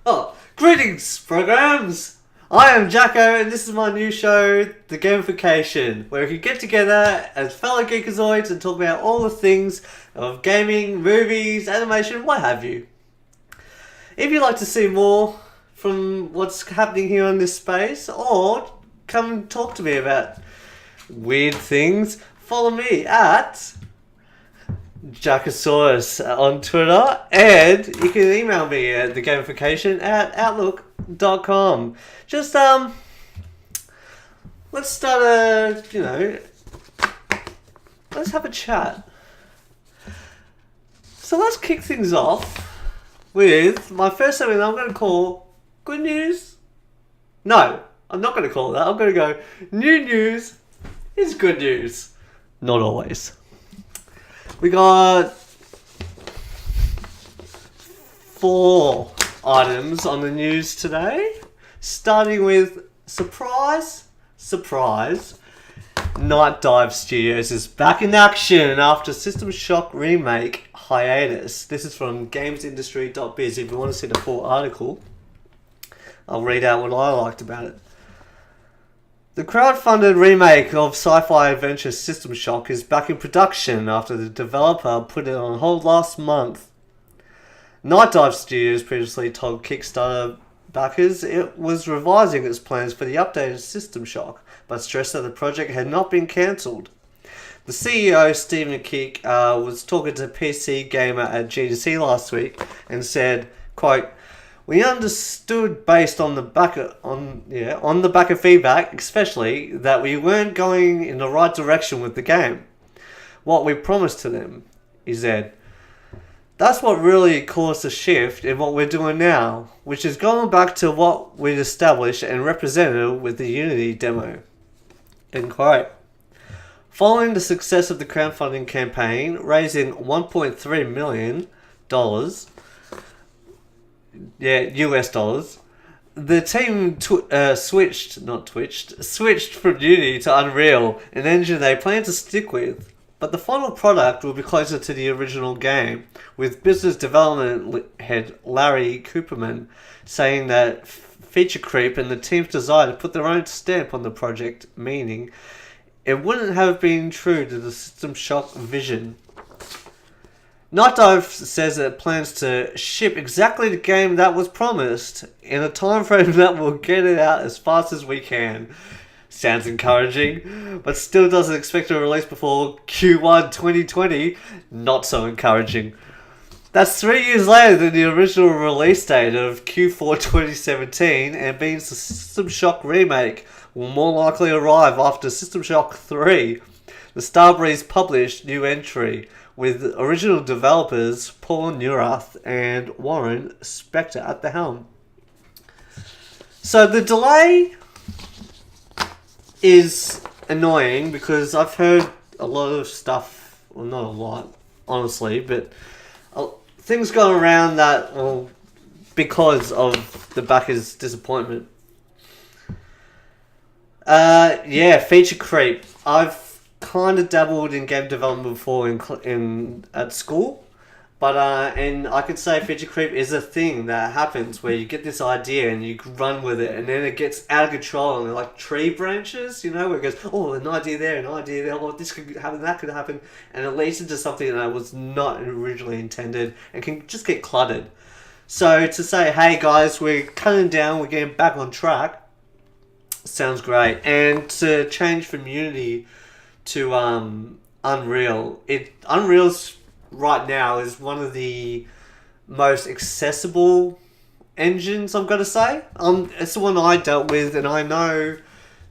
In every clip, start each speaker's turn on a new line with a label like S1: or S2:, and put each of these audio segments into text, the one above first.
S1: Oh, greetings, programs! I am Jacko, and this is my new show, The Gamification, where we can get together as fellow geekazoids and talk about all the things of gaming, movies, animation, what have you. If you'd like to see more from what's happening here on this space, or come and talk to me about weird things, follow me at Jackosaurus on Twitter, and you can email me at thegamification@outlook.com. Just let's start let's have a chat. So let's kick things off with my first segment I'm going to call Good News. No, I'm not going to call it that. I'm going to go New News is Good News. Not always. We got 4 items on the news today, starting with surprise, Night Dive Studios is back in action after System Shock remake hiatus. This is from gamesindustry.biz. If you want to see the full article, I'll read out what I liked about it. The crowd-funded remake of sci-fi adventure System Shock is back in production after the developer put it on hold last month. Night Dive Studios previously told Kickstarter backers it was revising its plans for the updated System Shock, but stressed that the project had not been cancelled. The CEO, Stephen Keek, was talking to PC Gamer at GDC last week and said, quote, "We understood based on the back of feedback, especially, that we weren't going in the right direction with the game. What we promised to them," he said. "That's what really caused a shift in what we're doing now, which is going back to what we'd established and represented with the Unity demo." End quote. Following the success of the crowdfunding campaign, raising $1.3 million, US dollars, the team switched from Unity to Unreal, an engine they plan to stick with. But the final product will be closer to the original game, with business development head Larry Cooperman saying that feature creep and the team's desire to put their own stamp on the project, meaning it wouldn't have been true to the System Shock vision. Night Dive says it plans to ship exactly the game that was promised in a time frame that will get it out as fast as we can. Sounds encouraging, but still doesn't expect a release before Q1 2020. Not so encouraging. That's 3 years later than the original release date of Q4 2017, and means the System Shock remake will more likely arrive after System Shock 3. The Starbreeze published new entry, with original developers Paul Neurath and Warren Spector at the helm. So the delay is annoying because I've heard a lot of stuff, well, not a lot, honestly, but things going around that, well, because of the backers' disappointment. Feature creep. I've kind of dabbled in game development before at school, but and I could say feature creep is a thing that happens where you get this idea and you run with it, and then it gets out of control, and they're like tree branches, where it goes, oh, an idea there, oh, this could happen, that could happen, and it leads into something that was not originally intended and can just get cluttered. So to say, hey guys, we're cutting down, we're getting back on track, sounds great. And to change from Unity to Unreal, Unreal's right now is one of the most accessible engines, I'm going to say. It's the one I dealt with, and I know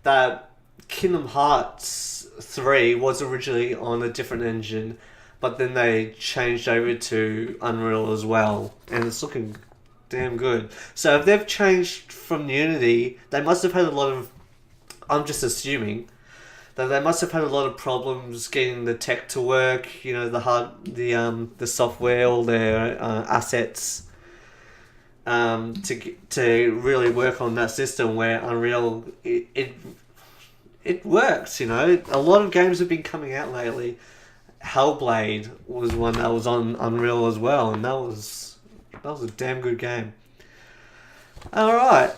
S1: that Kingdom Hearts 3 was originally on a different engine, but then they changed over to Unreal as well, and it's looking damn good. So if they've changed from Unity, they must have had a lot of, I'm just assuming, that they must have had a lot of problems getting the tech to work, the software, all their assets, to really work on that system where Unreal, it works, A lot of games have been coming out lately Hellblade was one that was on Unreal as well, and that was a damn good game. All right.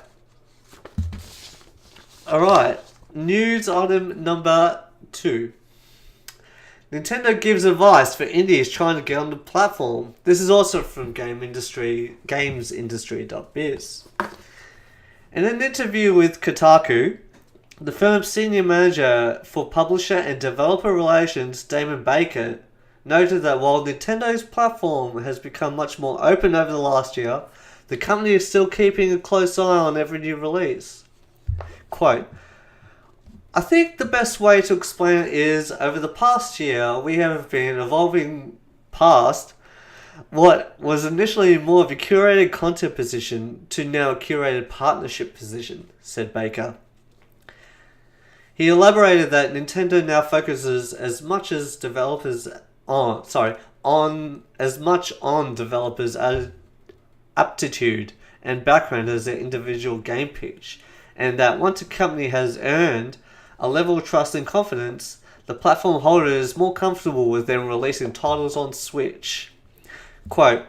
S1: News item number 2. Nintendo gives advice for indies trying to get on the platform. This is also from GamesIndustry.biz. In an interview with Kotaku, the firm's senior manager for publisher and developer relations, Damon Baker, noted that while Nintendo's platform has become much more open over the last year, the company is still keeping a close eye on every new release. Quote, I think the best way to explain it is, over the past year, we have been evolving past what was initially more of a curated content position to now a curated partnership position, said Baker. He elaborated that Nintendo now focuses as much on developers' aptitude and background as their individual game pitch, and that once a company has earned a level of trust and confidence, the platform holder is more comfortable with them releasing titles on Switch. Quote,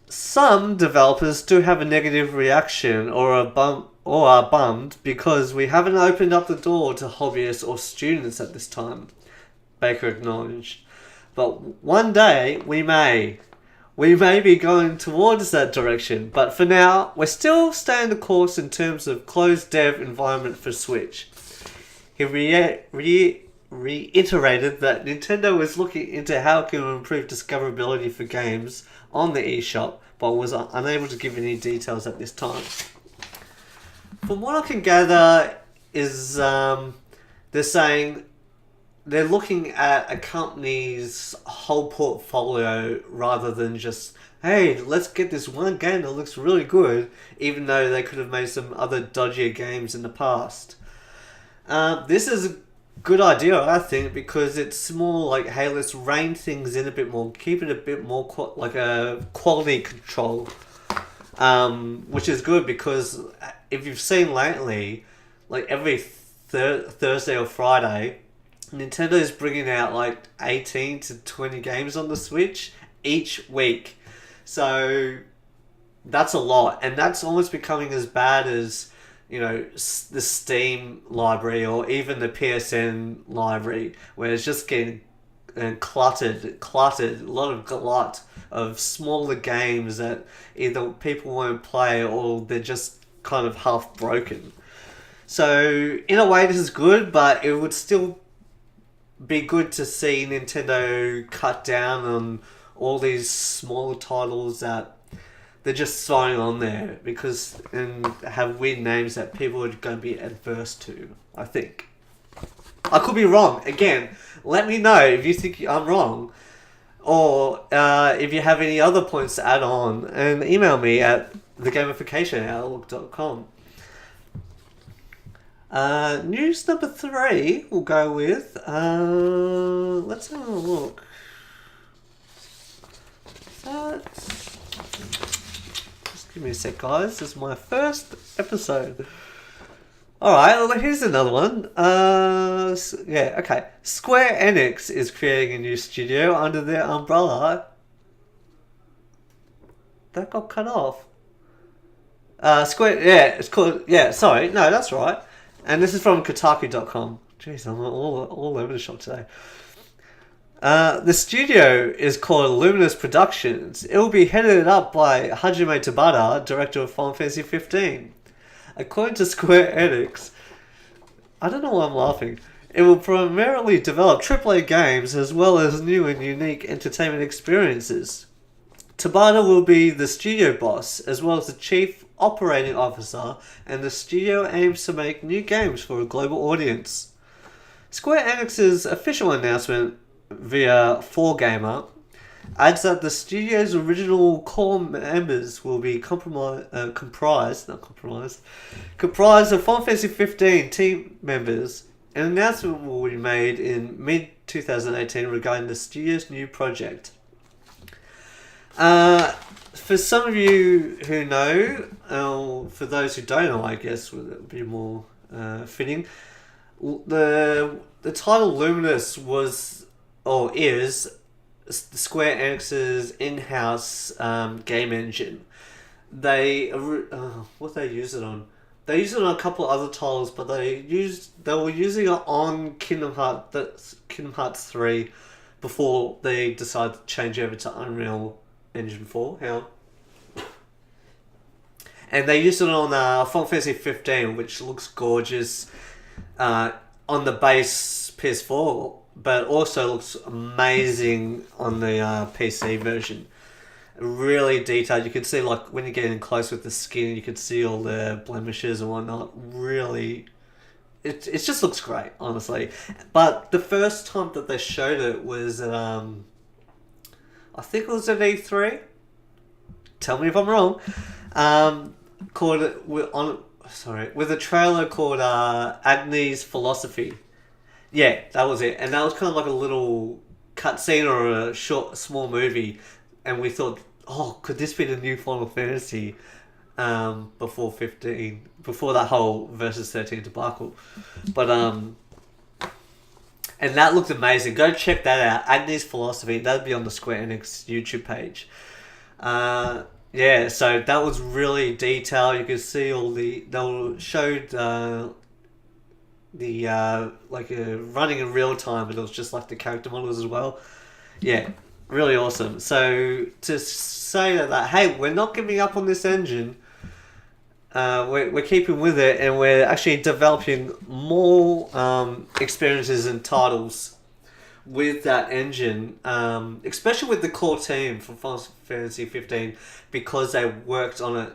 S1: some developers do have a negative reaction or are bummed because we haven't opened up the door to hobbyists or students at this time, Baker acknowledged. But one day we may be going towards that direction, but for now, we're still staying the course in terms of closed dev environment for Switch. He reiterated that Nintendo is looking into how it can improve discoverability for games on the eShop, but was unable to give any details at this time. From what I can gather is they're saying they're looking at a company's whole portfolio rather than just, hey, let's get this one game that looks really good, even though they could have made some other dodgier games in the past. This is a good idea, I think, because it's more like, hey, let's rein things in a bit more, keep it a bit more like a quality control, which is good because if you've seen lately, like every Thursday or Friday, Nintendo is bringing out like 18 to 20 games on the Switch each week. So that's a lot, and that's almost becoming as bad as, you know, the Steam library or even the PSN library, where it's just getting cluttered, a lot of glut of smaller games that either people won't play or they're just kind of half broken. So in a way this is good, but it would still be good to see Nintendo cut down on all these smaller titles that they're just throwing on there and have weird names that people are going to be adverse to, I think. I could be wrong. Again, let me know if you think I'm wrong, or if you have any other points to add on, and email me at thegamification@outlook.com. News number 3 we'll go with. Let's have a look. Just give me a sec, guys. This is my first episode. Alright, well, here's another one. Okay. Square Enix is creating a new studio under their umbrella. That got cut off. It's called... Yeah, sorry. No, that's right. And this is from Kotaku.com. Jeez, I'm all over the shop today. The studio is called Luminous Productions. It will be headed up by Hajime Tabata, director of Final Fantasy 15. According to Square Enix, I don't know why I'm laughing, it will primarily develop AAA games as well as new and unique entertainment experiences. Tabata will be the studio boss as well as the chief operating officer, and the studio aims to make new games for a global audience. Square Enix's official announcement via 4Gamer adds that the studio's original core members will be comprised of Final Fantasy 15 team members. An announcement will be made in mid-2018 regarding the studio's new project. For some of you who know, for those who don't know, I guess would be more fitting. The title Luminous was or is Square Enix's in-house game engine. What they use it on? They use it on a couple other titles, but they were using it on Kingdom Hearts 3 before they decided to change over to Unreal Engine 4. And they used it on Final Fantasy 15, which looks gorgeous on the base PS4, but also looks amazing on the PC version. Really detailed. You can see, like, when you're getting close with the skin, you can see all the blemishes and whatnot. Really, it just looks great, honestly. But the first time that they showed it was at, I think it was at E3. Tell me if I'm wrong. With a trailer called Agnes Philosophy. Yeah, that was it. And that was kind of like a little cutscene or a small movie. And we thought, oh, could this be the new Final Fantasy before 15, before that whole Versus 13 debacle. But, and that looked amazing. Go check that out. Agnes Philosophy. That'd be on the Square Enix YouTube page. Yeah, so that was really detailed. You could see they showed running in real time, but it was just like the character models as well. Yeah, really awesome. So to say that hey, we're not giving up on this engine. We're keeping with it, and we're actually developing more experiences and titles with that engine, especially with the core team from Final Fantasy 15, because they worked on it.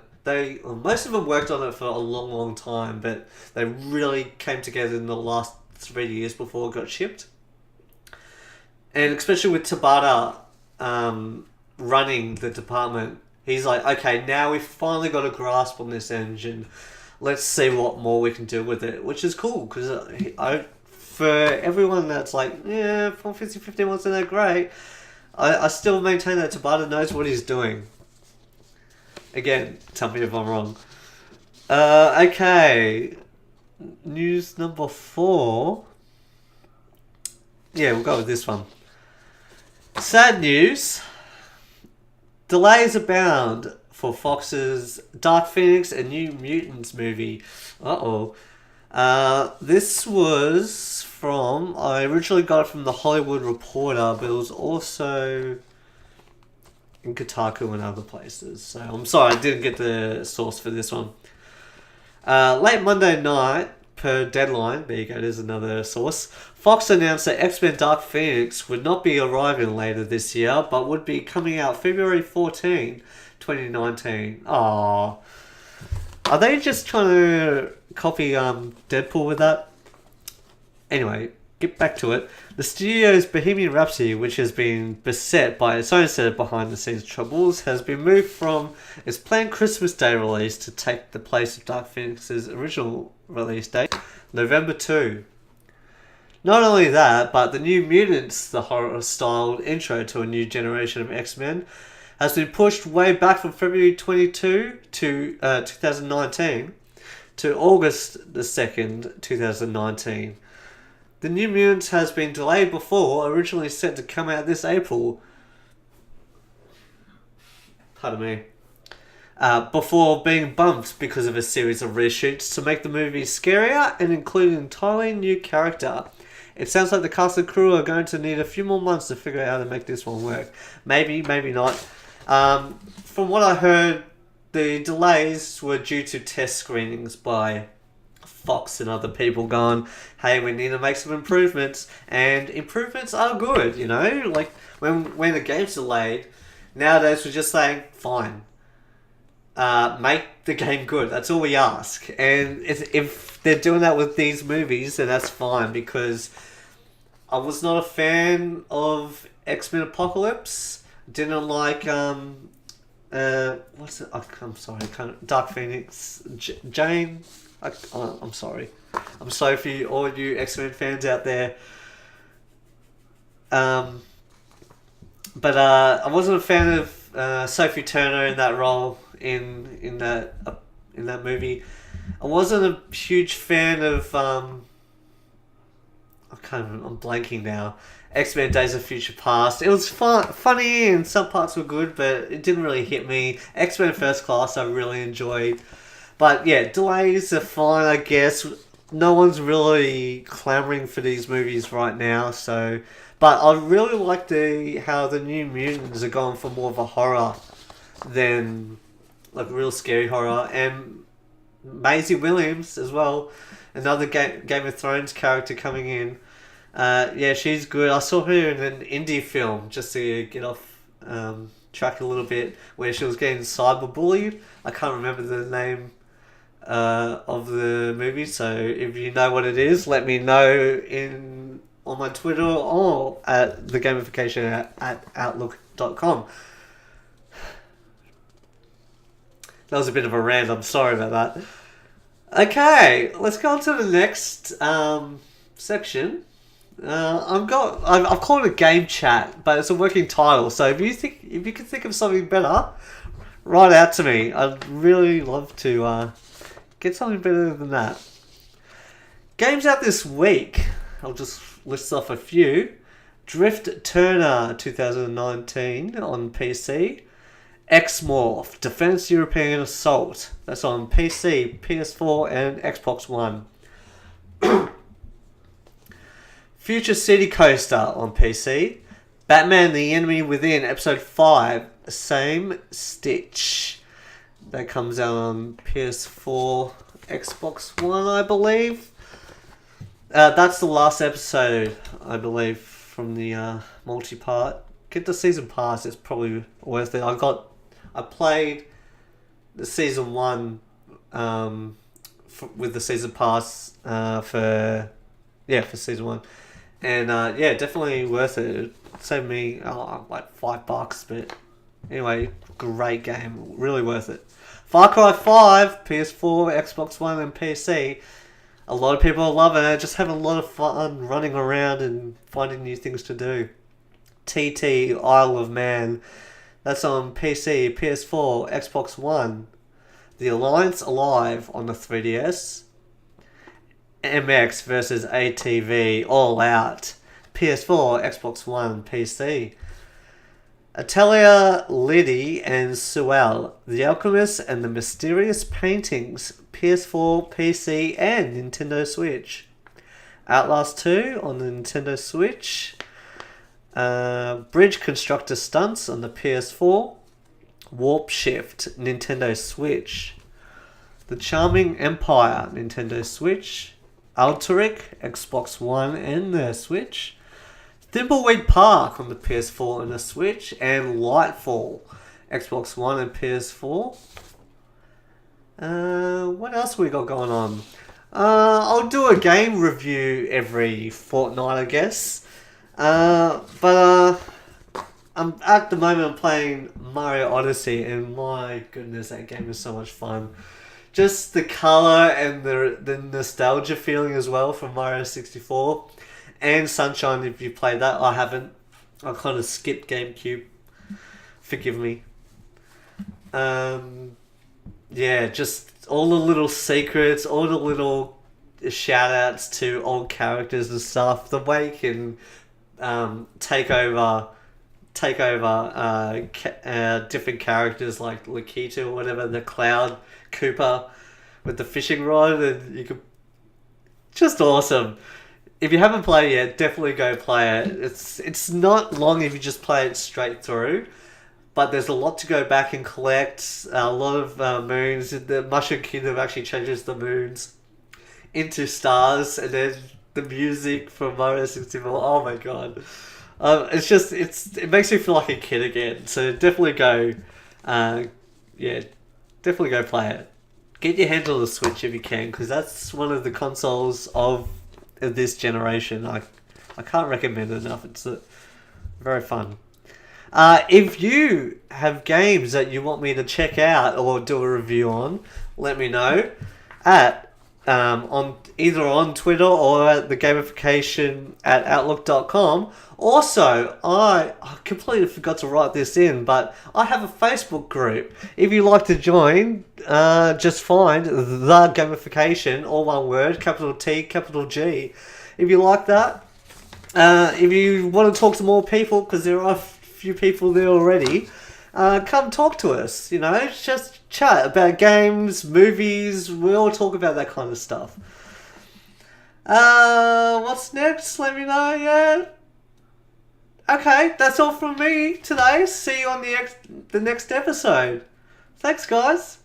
S1: Most of them worked on it for a long, long time, but they really came together in the last 3 years before it got shipped. And especially with Tabata running the department, he's like, okay, now we've finally got a grasp on this engine. Let's see what more we can do with it, which is cool, because for everyone that's like, yeah, Final Fantasy 15 wasn't that great, I still maintain that Tabata knows what he's doing. Again, tell me if I'm wrong. Okay. News number 4. Yeah, we'll go with this one. Sad news. Delays abound for Fox's Dark Phoenix and New Mutants movie. This was from... I originally got it from the Hollywood Reporter, but it was also in Kotaku and other places. So I'm sorry, I didn't get the source for this one. Late Monday night, per Deadline, there you go, there's another source, Fox announced that X-Men Dark Phoenix would not be arriving later this year, but would be coming out February 14, 2019. Aww. Are they just trying to copy Deadpool with that? Anyway, get back to it. The studio's Bohemian Rhapsody, which has been beset by its own set of behind-the-scenes troubles, has been moved from its planned Christmas Day release to take the place of Dark Phoenix's original release date, November 2. Not only that, but the New Mutants, the horror-styled intro to a new generation of X-Men, has been pushed way back from February 22 to 2019 to August the 2nd, 2019. The New Mutants has been delayed before, originally set to come out this April. Pardon me. Before being bumped because of a series of reshoots to make the movie scarier and include an entirely new character. It sounds like the cast and crew are going to need a few more months to figure out how to make this one work. Maybe, maybe not. From what I heard, the delays were due to test screenings by Fox and other people going, hey, we need to make some improvements. And improvements are good, you know? Like, when a game's delayed, nowadays we're just saying, fine. Make the game good. That's all we ask. And if they're doing that with these movies, then that's fine, because I was not a fan of X-Men Apocalypse. Didn't like what's it? I'm sorry. Dark Phoenix. Jane. I'm sorry. I'm sorry for all you X-Men fans out there. But I wasn't a fan of Sophie Turner in that role in that movie. I wasn't a huge fan of I'm blanking now. X-Men Days of Future Past. It was funny and some parts were good, but it didn't really hit me. X-Men First Class I really enjoyed. But yeah, delays are fine, I guess. No one's really clamoring for these movies right now, so... But I really like how the New Mutants are going for more of a horror than like real scary horror. And Maisie Williams as well, another Game of Thrones character coming in. Yeah, she's good. I saw her in an indie film just to get off track a little bit, where she was getting cyberbullied. I can't remember the name of the movie, so if you know what it is, let me know on my Twitter or at the gamification at outlook.com. That was a bit of a rant, I'm sorry about that. Okay, let's go on to the next section. I've called it game chat, but it's a working title. So if you can think of something better, write out to me. I'd really love to get something better than that. Games out this week. I'll just list off a few. Drift Turner 2019 on PC. X-Morph Defense European Assault. That's on PC, PS4, and Xbox One. Future City Coaster on PC. Batman the Enemy Within Episode 5. Same Stitch. That comes out on PS4, Xbox One, I believe. That's the last episode, I believe, from the multi-part. Get the season pass, it's probably worth it. I played the season 1 with the season pass for season 1. And yeah, definitely worth it. It saved me like $5, but anyway, great game, really worth it. Far Cry 5, PS4, Xbox One, and PC. A lot of people are loving it. Just having a lot of fun running around and finding new things to do. TT Isle of Man. That's on PC, PS4, Xbox One. The Alliance Alive on the 3DS. MX versus ATV All Out. PS4, Xbox One, PC. Atelier Liddy and Suel. The Alchemist and the Mysterious Paintings. PS4, PC, and Nintendo Switch. Outlast 2 on the Nintendo Switch. Bridge Constructor Stunts on the PS4. Warp Shift, Nintendo Switch. The Charming Empire, Nintendo Switch. Alteric, Xbox One and the Switch. Thimbleweed Park on the PS4 and the Switch. And Lightfall, Xbox One and PS4. What else we got going on? I'll do a game review every fortnight, I guess. But I'm at the moment playing Mario Odyssey, and my goodness, that game is so much fun. Just the color and the nostalgia feeling as well from Mario 64 and Sunshine. If you played that, I haven't. I kind of skipped GameCube. Forgive me. Yeah, just all the little secrets, all the little shout outs to old characters and stuff. The way you can take over different characters like Lakitu or whatever, the Cloud Koopa with the fishing rod, and you could just awesome. If you haven't played it yet, definitely go play it. It's not long if you just play it straight through. But there's a lot to go back and collect. A lot of moons. The Mushroom Kingdom actually changes the moons into stars, and then the music from Mario 64. Oh my god! It makes me feel like a kid again. So definitely go, definitely go play it. Get your hands on the Switch if you can, because that's one of the consoles of this generation. I can't recommend it enough. It's very fun. If you have games that you want me to check out or do a review on, let me know at either on Twitter or at the gamification at outlook.com. Also, I completely forgot to write this in, but I have a Facebook group. If you'd like to join, just find the gamification, all one word, capital T, capital G. If you like that, If you want to talk to more people, because there are a few people there already, come talk to us. You know, just chat about games, movies. We all talk about that kind of stuff. What's next? Let me know. Yeah. Okay, that's all from me today. See you on the next episode. Thanks, guys.